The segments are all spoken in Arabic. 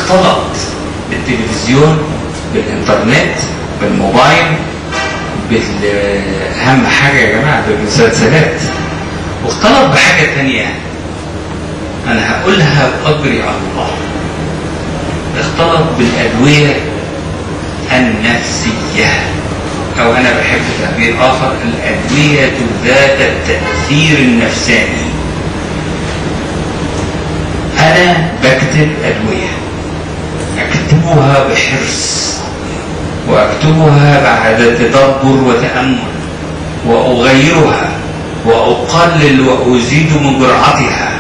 اختلط بالتلفزيون، بالانترنت، بالموبايل، اهم حاجه يا جماعه بالمسلسلات، واختلط بحاجه ثانيه انا هقولها واجري على الله، اختلط بالادويه النفسيه، او انا بحب تعبير اخر الادويه ذات التاثير النفساني. انا بكتب ادويه، اكتبها بحرص واكتبها بعد تدبر وتامل، واغيرها واقلل وازيد من جرعتها،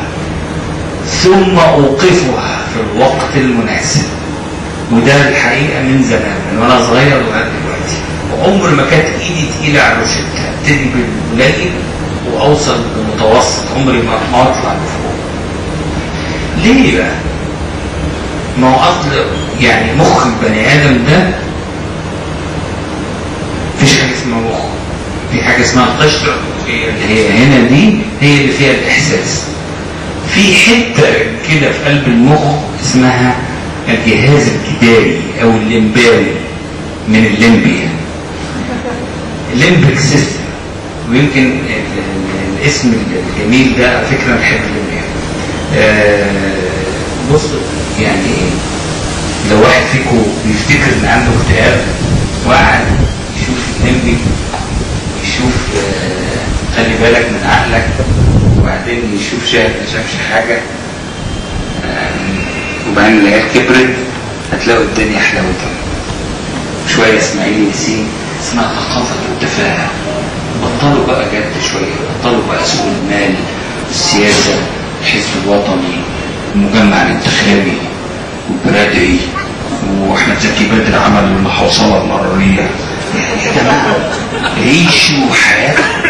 ثم اوقفها في الوقت المناسب. وده الحقيقه من زمان، من وانا صغير لغايه دلوقتي، وعمر ما كانت ايدي تقيله على روشتها، ابتدي بالقليل واوصل للمتوسط، عمري ما اطلع لفوق. ليه بقى؟ ما هو اصل يعني مخ البني ادم ده مفيش حاجه اسمها مخ، في حاجه اسمها القشره المخيه اللي هي هنا دي، هي اللي فيها الاحساس. في حته كده في قلب المخ اسمها الجهاز الجداري او الليمباوي، من الليمبيا، الليمبك سيستم. ويمكن الاسم الجميل ده على فكره انا بحب الليمبيا. بص يعني لو واحد فيكم بيفتكر ان عنده اكتئاب وقعد يشوف الليمبي ويشوف خلي بالك من عقلك، وبعدين يشوف شاف ما شافش حاجه، وبعدين العيال كبرت، هتلاقوا الدنيا حلاوتها. شويه اسماعيل ياسين اسمها ثقافه التفاهه. بطلوا بقى جد شويه، بطلوا بقى سوق المال والسياسه، الحزب الوطني، المجمع الانتخابي، والبرادعي، واحمد زكي بدر عمل المحوصله المروريه. يا جماعه عيشوا حياتكم،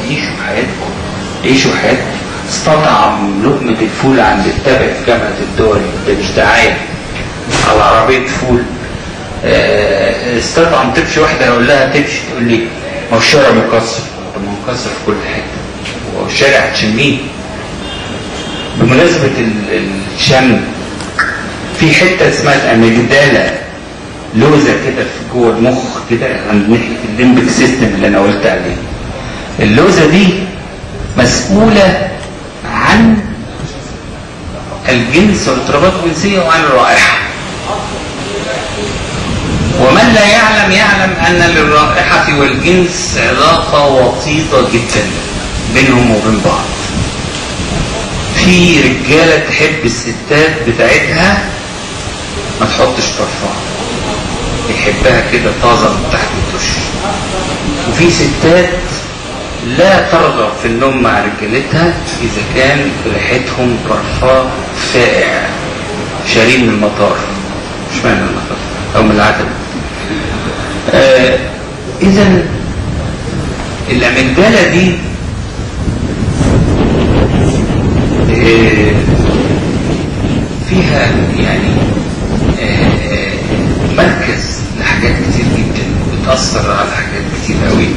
عيشوا حياتكم، عيشوا حياتكم. استطعم لقمه الفول عند التابع في جامعه الدول، ده مش دعايه، على عربيه فول. استطعم تمشي واحده اقول لها تمشي، تقول لي ما هو الشارع مكسر. طب ما هو مكسر في كل حته، وهو الشارع هتشميه. بمناسبة الشم، في حتة اسمها الأميجدالا، لوزة كده في جوه المخ كده عند ناحية الليمبك سيستم اللي أنا قلت عليه. اللوزة دي مسؤولة عن الجنس والارتباط الجنسية وعن الرائحة. ومن لا يعلم أن للرائحة والجنس علاقة وطيدة جدا بينهم وبين بعض. في رجالة تحب الستات بتاعتها ما تحطش طرفها، يحبها كده طازة من تحت الدش. وفي ستات لا ترغب في النوم مع رجالتها إذا كان ريحتهم برفان سائع شارين من المطار، مش معنى المطار أو من العتبة. إذن الأميجدالا دي فيها يعني مركز لحاجات كتير جدا، بتأثر على حاجات كتير قوي،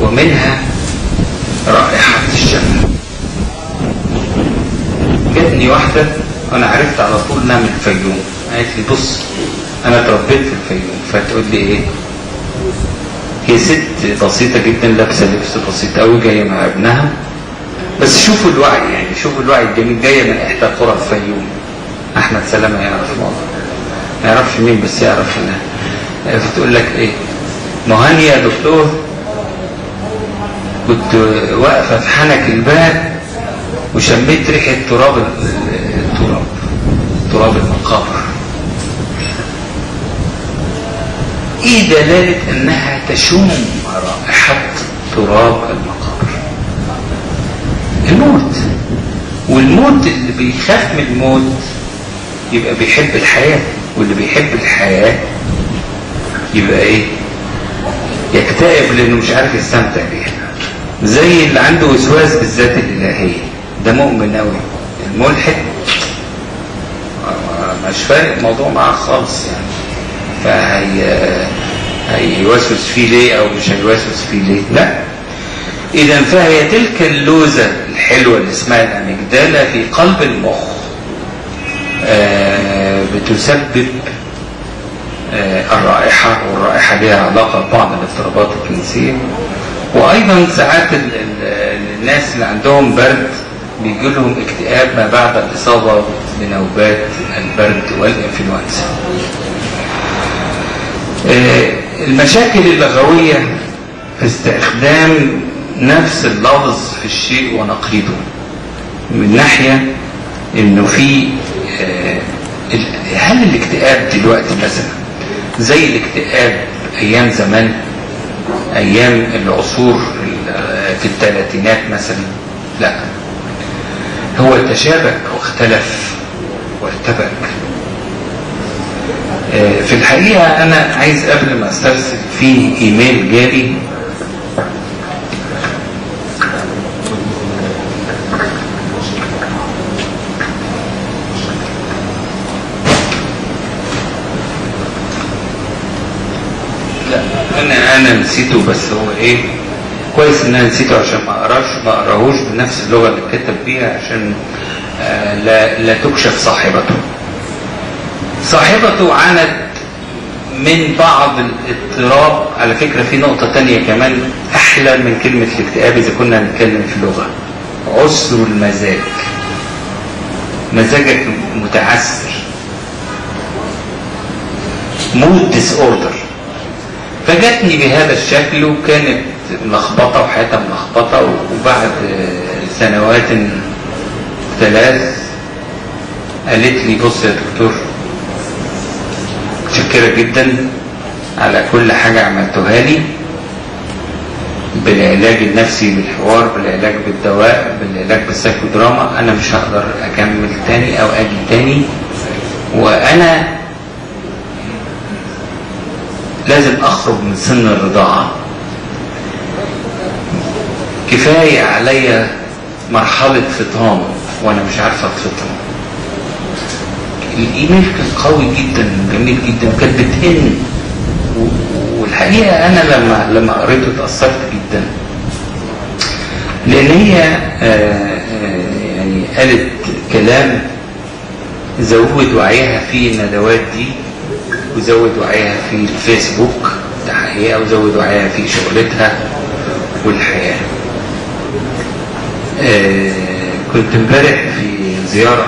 ومنها رائحة الشم. جاتني واحدة وانا عرفت على طول انها من الفيوم، قالت لي بص انا اتربيت في الفيوم. فتقول لي ايه؟ هي ست بسيطة جدا، لابسة لبس بسيط قوي، جاية مع ابنها. بس شوفوا الوعي، يعني شوفوا الوعي الجميل، جاية من احدى قرى الفيوم. احمد سلامة يعرف موضوع، ما يعرفش مين بس يعرف انها. فتقول لك ايه؟ مهاني يا دكتور، كنت واقفة في حنك الباب وشميت ريحة تراب المقابر. ايه دلالة انها تشم رائحة تراب المقابر؟ الموت. والموت اللي بيخاف من الموت يبقى بيحب الحياة، واللي بيحب الحياة يبقى ايه؟ يكتئب لانه مش عارف يستمتع بيها. زي اللي عنده وسواس بالذات الالهية، ده مؤمن قوي. الملحد مش فارق الموضوع معاه خالص يعني، هيوسوس فيه ليه او مش هيوسوس فيه ليه؟ لا. اذا فهي تلك اللوزة الحلوة اللي اسمها الاميجدالا في قلب المخ، بتسبب الرائحة، والرائحة لها علاقة ببعض الاضطرابات الجنسية. وأيضا ساعات الناس اللي عندهم برد بيجي لهم اكتئاب ما بعد الإصابة بنوبات البرد والإنفلونزا. المشاكل اللغوية في استخدام نفس اللفظ في الشيء ونقيضه، من ناحية انه في هل الاكتئاب دلوقتي مثلا زي الاكتئاب ايام زمان، ايام العصور في الثلاثينات مثلا؟ لا، هو تشابك واختلف وارتبك. في الحقيقة انا عايز قبل ما استرسل في ايميل جالي انا نسيته، بس هو ايه كويس ان انا نسيته عشان ما اقراهوش بنفس اللغه اللي كتب بيها، عشان لا تكشف صاحبته عانت من بعض الاضطراب. على فكره في نقطه تانية كمان احلى من كلمه الاكتئاب اذا كنا هنتكلم في اللغه: عسر المزاج، مزاجك متعسر، مود ديس اوردر. فجاتني بهذا الشكل وكانت ملخبطه وحياتها ملخبطه. وبعد سنوات 3 قالت لي: بص يا دكتور، متشكره جدا على كل حاجه عملتوها لي، بالعلاج النفسي، بالحوار، بالعلاج بالدواء، بالعلاج بالسايكودراما. انا مش هقدر اكمل تاني او اجي تاني، وانا لازم اخرج من سن الرضاعة. كفاية عليا مرحلة فطام وانا مش عارفة اتفطم. الايميل كان قوي جدا، جميل جدا، كانت بتئن. والحقيقة انا لما قريته اتأثرت جدا، لان هي يعني قالت كلام زود وعيها في الندوات دي، وزود وعيها في الفيسبوك ده حقيقة، وزود وعيها في شغلتها والحياة. كنت امبارح في زيارة،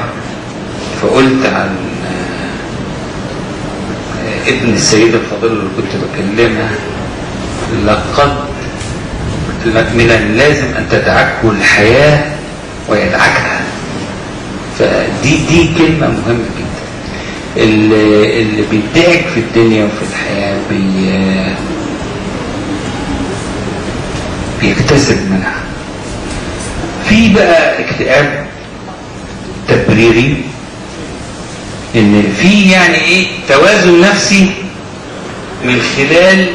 فقلت عن ابن السيدة الفاضلة اللي كنت بكلمها: لقد من اللازم أن تدعكه الحياة ويدعكها. فدي كلمة مهمة جدا. اللي بيدعك في الدنيا وفي الحياة بيكتسب منها. في بقى اكتئاب تبريري، ان في يعني ايه توازن نفسي من خلال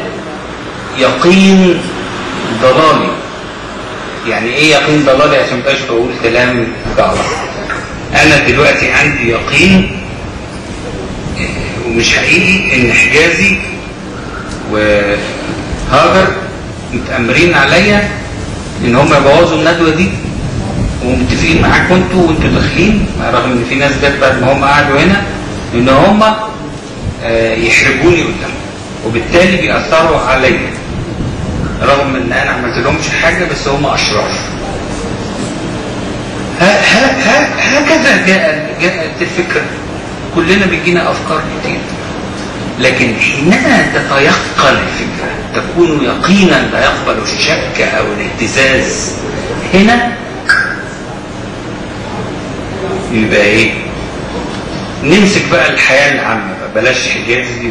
يقين ضلالي. يعني ايه يقين ضلالي؟ عشان مبقاش بقول كلام غلط. انا دلوقتي عندي يقين ومش حقيقي ان حجازي وهاجر متأمرين عليا ان هم يبوظوا الندوة دي، ومتفقين معاكم وانتوا داخلين، رغم ان في ناس جت بعد ما هم قعدوا هنا ان هم يحرجوني قدامهم، وبالتالي بيأثروا عليا رغم ان انا عملت لهمش حاجة، بس هم اشرار. هكذا جاءت الفكرة. كلنا بيجينا افكار كتير، لكن حينما تتيقن الفكرة تكون يقينا لا يقبل الشك او الاهتزاز، هنا يبقى ايه؟ نمسك بقى الحياة العامة بقى، بلاش حجازي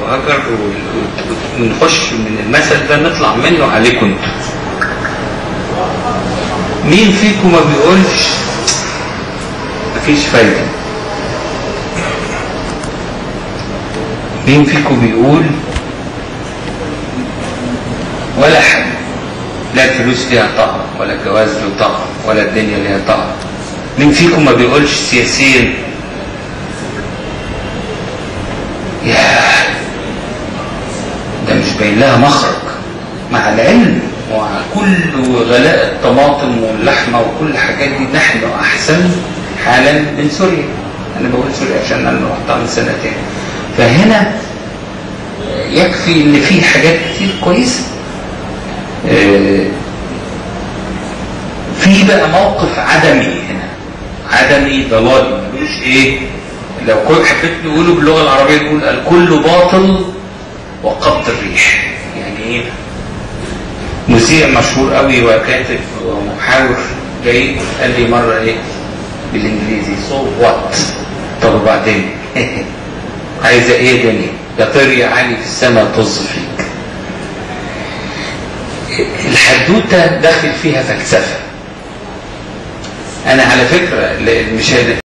وهجر، ونخش من المثل ده نطلع منه عليكم انتوا. مين فيكم ما بيقولش مفيش فايدة؟ مين فيكم بيقول ولا حاجة؟ لا الفلوس ليها طعم، ولا الجواز له طعم، ولا الدنيا ليها طعم. مين فيكم ما بيقولش سياسيا ياه ده مش باين لها مخرج؟ مع العلم ومع كل غلاء الطماطم واللحمة وكل الحاجات دي، نحن أحسن حالا من سوريا. انا بقول سوري عشان انا رحتها من سنتين. فهنا يكفي ان في حاجات كتير كويسه. في بقى موقف عدمي هنا، عدمي ضلالي ملوش ايه. لو كنت حبيت نقوله باللغه العربيه نقول الكل باطل وقبض الريح. يعني ايه؟ مذيع مشهور قوي وكاتب ومحاور جاي قال لي مره ايه بالانجليزي سو وات، طب وبعدين عايزه ايه دنيا؟ يا طير يا عالي في السماء طز فيك. الحدوته داخل فيها فلسفه. انا على فكره المشاهد